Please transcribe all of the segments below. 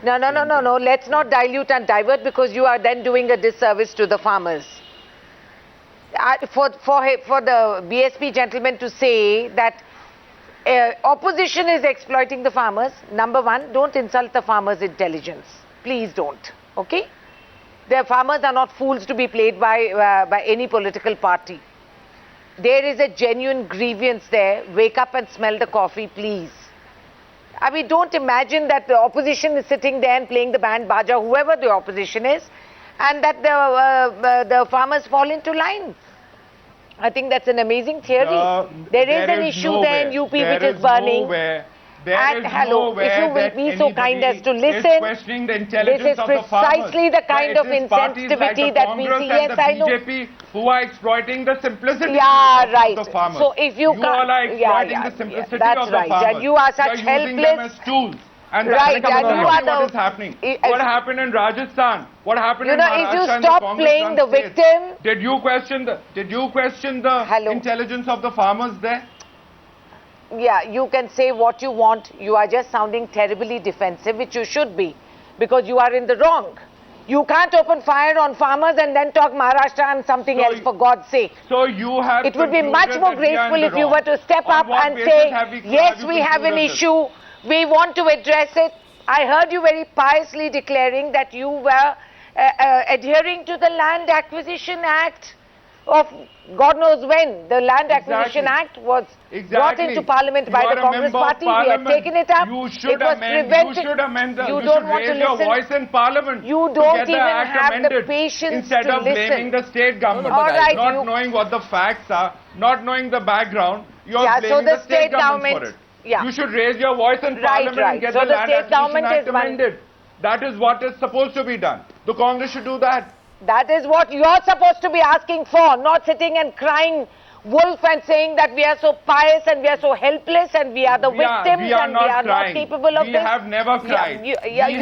No. Let's not dilute and divert, because you are then doing a disservice to the farmers. For the BSP gentleman to say that opposition is exploiting the farmers, number one, don't insult the farmers' intelligence. Please don't. Okay? The farmers are not fools to be played by any political party. There is a genuine grievance there. Wake up and smell the coffee, please. I mean, don't imagine that the opposition is sitting there and playing the band baja, whoever the opposition is, and that the farmers fall into line. I think that's an amazing theory. There is an issue there in UP which is burning. And hello, if you will be so kind as to listen, this is precisely the kind of insensitivity that we see. Yes, I know. BJP who are exploiting the simplicity right. of the farmers. So if you are like exploiting the simplicity of the farmers. And you are such helpless. Using them as tools. And right, and you are what is happening. What happened in Rajasthan? What happened in Maharashtra? If you stop playing the victim. Did you question the intelligence of the farmers there? Yeah, you can say what you want. You are just sounding terribly defensive, which you should be, because you are in the wrong. You can't open fire on farmers and then talk Maharashtra and something else, for God's sake. So you have. It would be much more graceful if you were to step up and say, yes, we have an issue. We want to address it. I heard you very piously declaring that you were adhering to the Land Acquisition Act of God knows when. The Land Acquisition Act was brought into Parliament by the Congress Party. We have taken it up. You should amend the. You don't want to raise your voice in Parliament. You don't even have the patience instead of blaming the state government. Not knowing what the facts are, not knowing the background, you are blaming the state government for it. You should raise your voice in Parliament and get the Land Acquisition Act amended. That is what is supposed to be done. The Congress should do that. That is what you're supposed to be asking for, not sitting and crying wolf and saying that we are so pious and we are so helpless and we are the victims and we are not capable of this. We have never cried. You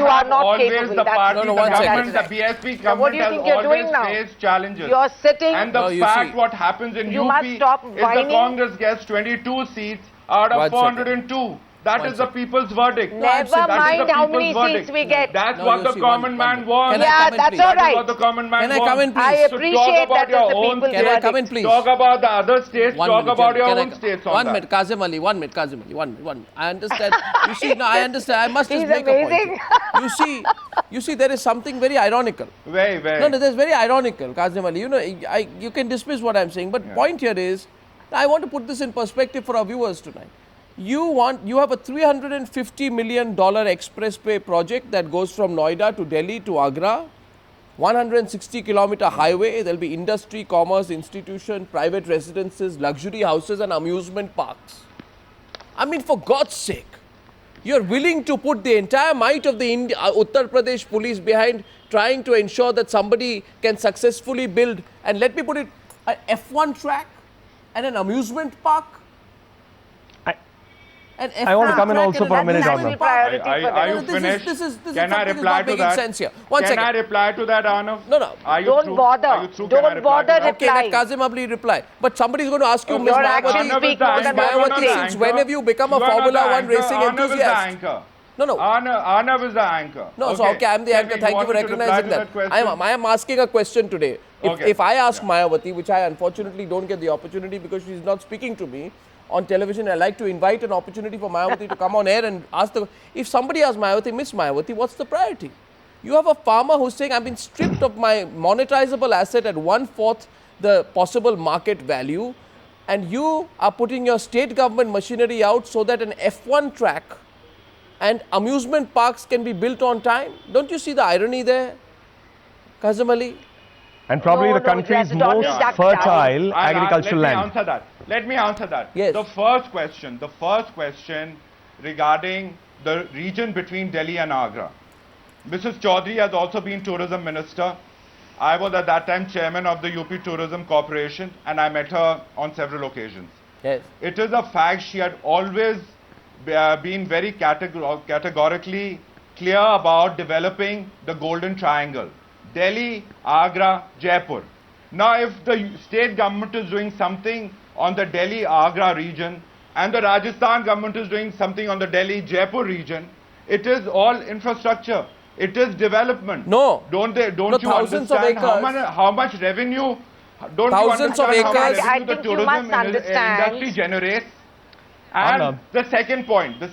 are not capable. The party, the government, the BSP government has always faced challenges. You're sitting. And the fact what happens in UP is the Congress gets 22 seats out of 402. That is the people's verdict. Never mind how many seats we get. That's what the common man wants. Yeah, that's all right. That's what the common man wants. Can I come in, please? I appreciate that as the people's verdict. Can I come in, please? Talk about the other states. Talk about your own states. 1 minute, Kazim Ali. 1 minute, Kazim Ali. 1 minute. I understand. You see, no, I understand. I must just make a point. You see, there is something very ironical. Very. No, there's very ironical, Kazim Ali. You know, you can dismiss what I'm saying, but point here is, I want to put this in perspective for our viewers tonight. You have a $350 million expressway project that goes from Noida to Delhi to Agra, 160-kilometer highway. There'll be industry, commerce, institution, private residences, luxury houses and amusement parks. I mean, for God's sake, you're willing to put the entire might of the Uttar Pradesh police behind trying to ensure that somebody can successfully build, and let me put it, an F1 track and an amusement park. I want to come in also for a minute on that. Are you finished? Can I reply to that? Can I reply to that, Arnav? No. Don't bother. Don't bother replying. Okay, let Kazim Ali reply. But somebody is going to ask you, Ms. Mayawati, since when have you become a Formula One racing enthusiast? No. Arnav is the anchor. No, so okay, I'm the anchor. Thank you for recognizing that. I am asking a question today. If I ask Mayawati, which I unfortunately don't get the opportunity because she's not speaking to me on television, I like to invite an opportunity for Mayawati to come on air and ask if somebody asks Mayawati, Miss Mayawati, what's the priority? You have a farmer who's saying, I've been stripped of my monetizable asset at 1/4 the possible market value, and you are putting your state government machinery out so that an F1 track and amusement parks can be built on time. Don't you see the irony there, Kazim Ali? And probably the country's most fertile agricultural land. Let me answer that. Yes. The first question regarding the region between Delhi and Agra. Mrs. Chaudhary has also been tourism minister. I was at that time chairman of the UP Tourism Corporation, and I met her on several occasions. Yes. It is a fact she had always been very categorically clear about developing the Golden Triangle. Delhi, Agra, Jaipur. Now, if the state government is doing something on the Delhi-Agra region and the Rajasthan government is doing something on the Delhi-Jaipur region, It is all infrastructure. It is development. No. Don't No, you thousands of understand acres. how much revenue? Don't Thousands you of understand how much acres. I revenue the think you tourism must understand. industry generates? And Arnab. the second point, the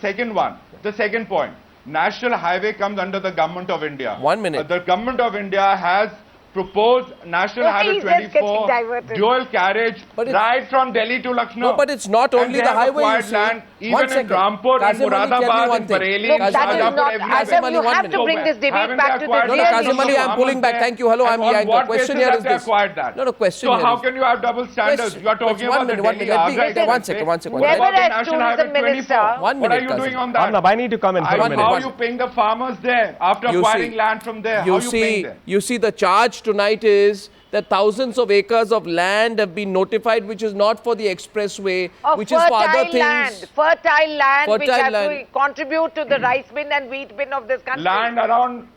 second point. National Highway comes under the Government of India. 1 minute. The Government of India has proposed National No, Highway he's just getting 24 diverted. dual carriage But it's- right from Delhi to Lucknow. No, but it's not And only they the have highway. You acquired see. land One even in second. Rampur, in Kazim Ali, tell me Moradabad, one in thing. Bareilly, Look, in that is Shahjahanpur, not, everywhere. Kazim Adam, Ali, you 1 have to minute. bring this debate Haven't back they to the acquired No, real no, Kazim Ali, issue. I'm pulling back. Thank you. Hello, I'm And on Yanka. what Question basis here have is they this. acquired that? No, question So here how is- can you have double standards? You are talking about the Delhi Agra One minute, Expressway. one second. Never What about the as National tourism Highway 24? minister. 1 What minute, are you Kazim. doing on that? Arnab, I need to comment for a minute. How are you paying the farmers there after You acquiring see- land from there? How You are you paying see, them? you see, the charge tonight is that thousands of acres of land have been notified, which is not for the expressway, Of which is for other fertile things. fertile land which Fertile has land. to contribute to the rice bin and wheat bin of this country. Land around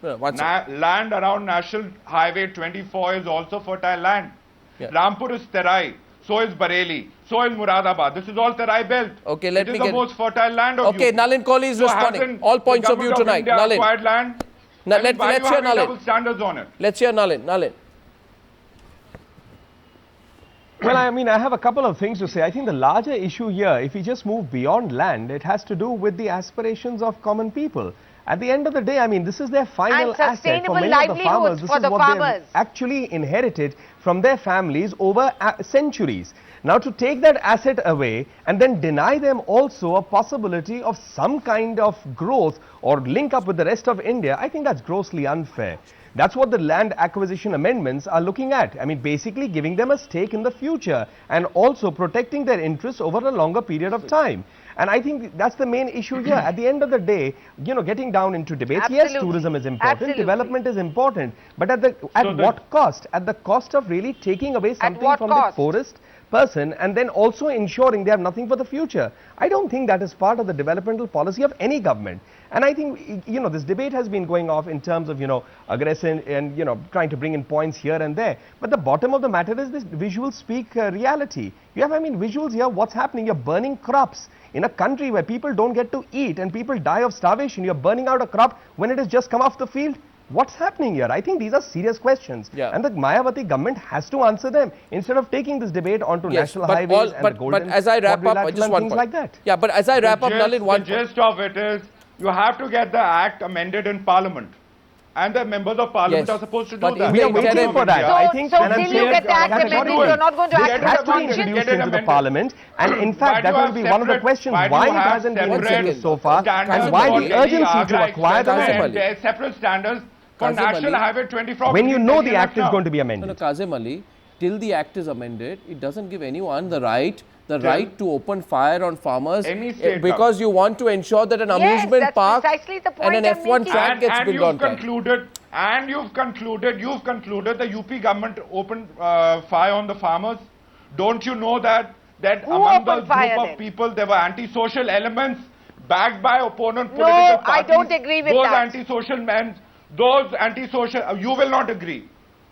One second. land around National Highway 24 is also fertile land. Yeah. Rampur is Terai, so is Bareilly, so is Muradabad. This is all Terai belt. Okay, let it me is get- the most fertile land of Okay, UP. Nalin Kohli is So responding. hasn't All points the of view Government tonight. India Nalin. acquired land? Now, I mean, why let's you hear having Nalin. double standards on it? Let's hear Nalin. Nalin. Well, I mean, I have a couple of things to say. I think the larger issue here, if we just move beyond land, it has to do with the aspirations of common people. At the end of the day, I mean, this is their final And asset sustainable for many of the livelihoods farmers. This for is the what farmers. they've actually inherited from their families over centuries. Now, to take that asset away and then deny them also a possibility of some kind of growth or link up with the rest of India, I think that's grossly unfair. That's what the land acquisition amendments are looking at. I mean, basically giving them a stake in the future and also protecting their interests over a longer period of time. And I think that's the main issue here. At the end of the day, you know, getting down into debates, yes, Absolutely. tourism is important, Absolutely. development is important, but at what cost? At the cost of really taking away something what from cost? the poorest person and then also ensuring they have nothing for the future. I don't think that is part of the developmental policy of any government. And I think, you know, this debate has been going off in terms of, you know, aggression and, you know, trying to bring in points here and there. But the bottom of the matter is this visuals speak reality. You have, I mean, visuals here, what's happening? You're burning crops in a country where people don't get to eat and people die of starvation. You're burning out a crop when it has just come off the field. What's happening here? I think these are serious questions. Yeah. And the Mayawati government has to answer them instead of taking this debate onto national highways and the golden but as I wrap up, quadrilateral just and one things point. like that. Yeah, but as I wrap up, Nalin, one The gist of it is you have to get the act amended in Parliament. And the members of Parliament Yes. are supposed to do But that. in We are the waiting interim- for that. So- I think, so and I'm till you saying get the act that is amended, not you're not going to It act has as to a be function? introduced Get it into the amended. Parliament, and in fact, Why that do you will be have one of the separate- questions why do why you it have hasn't been separate introduced so far, standards and why for the Delhi, urgency to Agra acquire the Expressway Kazim land. Ali. and separate standards for Kazim National Ali. Highway 24. When you between know Delhi the and act is Lucknow. going to be No, amended. Kazim Ali, till the act is amended, it doesn't give anyone the right to open fire on farmers Any state because you want to ensure that an Yes, amusement that's park precisely the and an point I'm F1 making. track gets and built you've on time. you've concluded the UP government opened fire on the farmers. Don't you know that Who among the opened fire group then? of people there were anti-social elements backed by opponent No, political I parties? don't agree with those that. Anti-social men, those anti-social, you will not agree.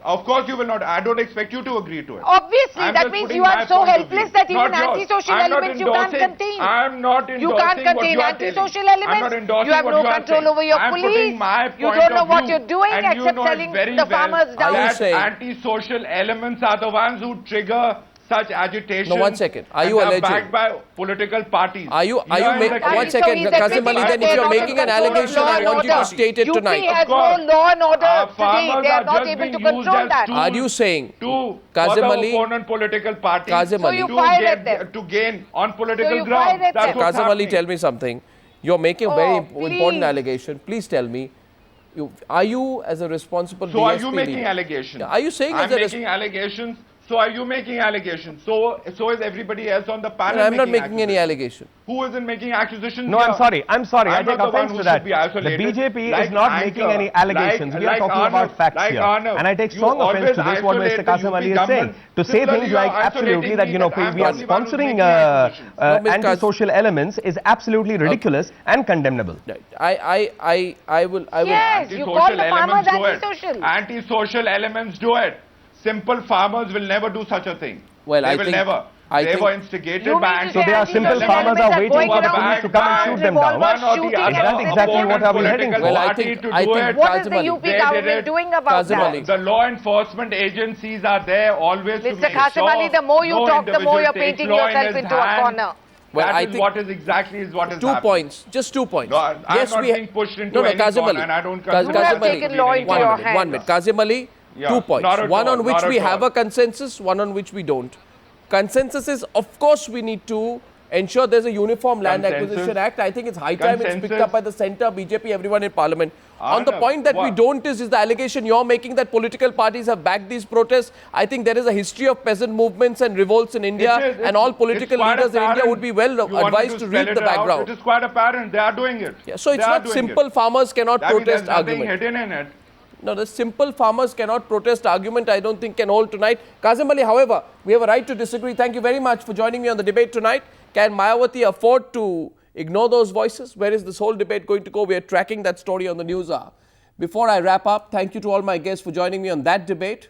Of course you will not. I don't expect you to agree to it. Obviously, I'm that just means putting you my are so point of helpless view. that even Not yours. anti-social I'm not elements you can't endorsing- contain. I'm not endorsing You can't what contain you are anti-social telling. elements. I'm not endorsing You have what no you are control saying. over your I'm police. putting my You point don't know of what view. you're doing And you except know it selling very the well farmers down. Are you that saying- anti-social elements are the ones who trigger such agitation. No, 1 second. Are you and alleging- backed by political parties? Are you Here in making the I one mean, case- so second, he's Kazim admitting Ali? that Then if they're you're not making in an control of allegation, law I and want you to order. state it UP tonight. has Of course. no law and order Our today. farmers They are are not just able to being used control as that. tools. Are you saying, to Kazim for the Ali- opponent political parties Kazim So Ali- you to fire get- at them. to gain on political So you ground. fire at That's them. what's Kazim Ali, happening. tell me something. You're making a very Oh, important please. allegation. Please tell me, are you as a responsible So are DSP you making leader- allegations? Yeah, are you saying I'm as a making allegations? So are you making allegations? So is everybody else on the panel. I'm not making any accusations. allegation. Who isn't making accusations? No, here? I'm sorry. I I'm take not the one offense who to should that. be The isolated. BJP Like is not Anchor, making any allegations. We are like talking Arnav, about facts like here. Arnav. And I take You strong offense always to this, what isolate Mr. the Kazim UP Ali is saying. government. To say Similarly, things you are like absolutely isolating that, me you know, that we I'm are the only one who's sponsoring making accusations. No, Ms. Kaz- anti-social elements is absolutely ridiculous and condemnable. Right. I will. Yes, you call the farmers anti-social. Anti-social elements do it. Simple farmers will never do such a thing. Well, they I will think- never. They were instigated by So they are simple farmers are waiting for the police to come and shoot them down. One or the other. Is that exactly what are we heading for? Well, I think what is the UP government doing about that? The law enforcement agencies are there always to Mr. make Qasim sure Ali, the more you no talk, the more you're individual takes painting law in yourself his into a hand. corner. Well, That I is think what is exactly what is 2 happening. points, just 2 points. No, I'm not being pushed into any Kazim corner Ali. and I don't Kaz- consider You have Kazim Ali. taken law into One your minute, hands. 1 minute. Kazim Ali, Yeah, 2 points. not at One all, on which not we at have all. a consensus, one on which we don't. Consensus is, of course, we need to ensure there's a uniform land Consensus. acquisition act. I think it's high time it's picked Consensus. up by the centre, BJP, everyone in parliament. On the Arnav, point that we what? don't is the allegation you're making that political parties have backed these protests. I think there is a history of peasant movements and revolts in India, and all political leaders in India would be well advised to read the background. It is quite apparent. They are doing it. Yeah, so it's They are not doing simple it. farmers cannot I mean, there's protest nothing argument. hidden in it. No, the simple farmers cannot protest argument, I don't think can hold tonight. Kazim Ali, however, we have a right to disagree. Thank you very much for joining me on the debate tonight. Can Mayawati afford to ignore those voices? Where is this whole debate going to go? We are tracking that story on the news hour. Before I wrap up, thank you to all my guests for joining me on that debate.